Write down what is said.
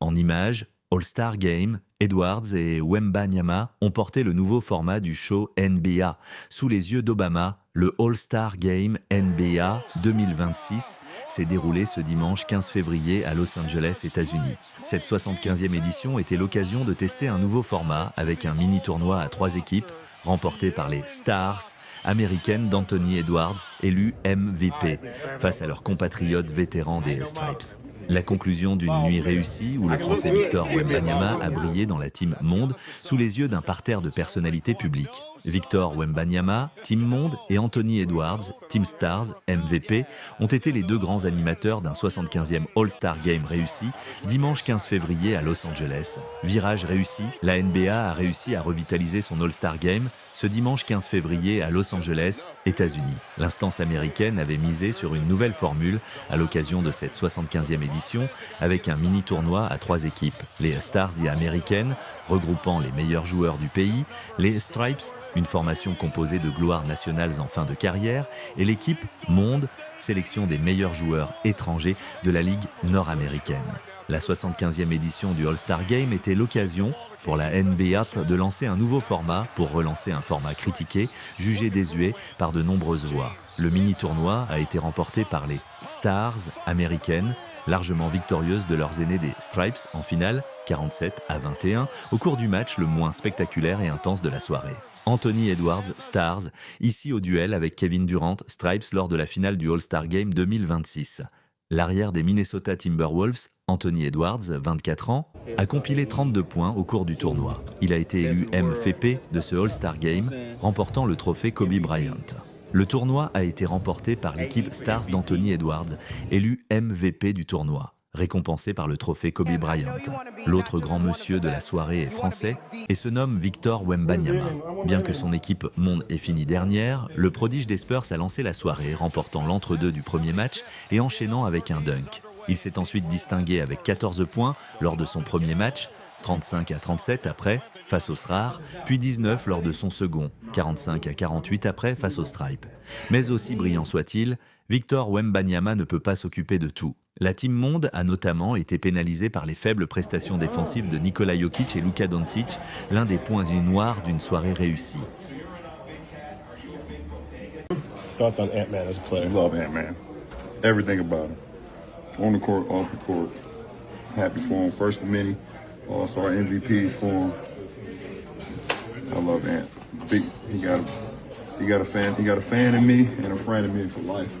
En images, All-Star Game, Edwards et Wembanyama ont porté le nouveau format du show NBA. Sous les yeux d'Obama, le All-Star Game NBA 2026 s'est déroulé ce dimanche 15 février à Los Angeles, États-Unis. Cette 75e édition était l'occasion de tester un nouveau format avec un mini-tournoi à 3 équipes, remporté par les Stars américaines d'Anthony Edwards, élu MVP, face à leurs compatriotes vétérans des Stripes. La conclusion d'une nuit réussie où le Français Victor Wembanyama a brillé dans la Team Monde sous les yeux d'un parterre de personnalités publiques. Victor Wembanyama, Team Monde et Anthony Edwards, Team Stars, MVP, ont été les deux grands animateurs d'un 75e All-Star Game réussi dimanche 15 février à Los Angeles. Virage réussi, la NBA a réussi à revitaliser son All-Star Game ce dimanche 15 février à Los Angeles, États-Unis. L'instance américaine avait misé sur une nouvelle formule à l'occasion de cette 75e édition avec un mini-tournoi à 3 équipes. Les Stars américaines, regroupant les meilleurs joueurs du pays, les Stripes, une formation composée de gloires nationales en fin de carrière, et l'équipe Monde, sélection des meilleurs joueurs étrangers de la Ligue nord-américaine. La 75e édition du All-Star Game était l'occasion pour la NBA de lancer un nouveau format pour relancer un format critiqué, jugé désuet par de nombreuses voix. Le mini-tournoi a été remporté par les Stars américaines, largement victorieuses de leurs aînés des Stripes en finale, 47-21, au cours du match le moins spectaculaire et intense de la soirée. Anthony Edwards, Stars, ici au duel avec Kevin Durant, Stripes lors de la finale du All-Star Game 2026. L'arrière des Minnesota Timberwolves, Anthony Edwards, 24 ans, a compilé 32 points au cours du tournoi. Il a été élu MVP de ce All-Star Game, remportant le trophée Kobe Bryant. Le tournoi a été remporté par l'équipe Stars d'Anthony Edwards, élu MVP du tournoi, récompensé par le trophée Kobe Bryant. L'autre grand monsieur de la soirée est français et se nomme Victor Wembanyama. Bien que son équipe Monde ait fini dernière, le prodige des Spurs a lancé la soirée, remportant l'entre-deux du premier match et enchaînant avec un dunk. Il s'est ensuite distingué avec 14 points lors de son premier match, 35-37 après, face aux Stars, puis 19 lors de son second, 45-48 après, face aux Stripes. Mais aussi brillant soit-il, Victor Wembanyama ne peut pas s'occuper de tout. La Team Monde a notamment été pénalisée par les faibles prestations défensives de Nikola Jokic et Luka Doncic, l'un des points noirs d'une soirée réussie. Thoughts on Ant-Man as a player? I love Ant-Man. Everything about him. On the court, off the court. Happy for him. First of many. Also our MVPs for him. I love Ant. He got a fan in me and a friend in me for life.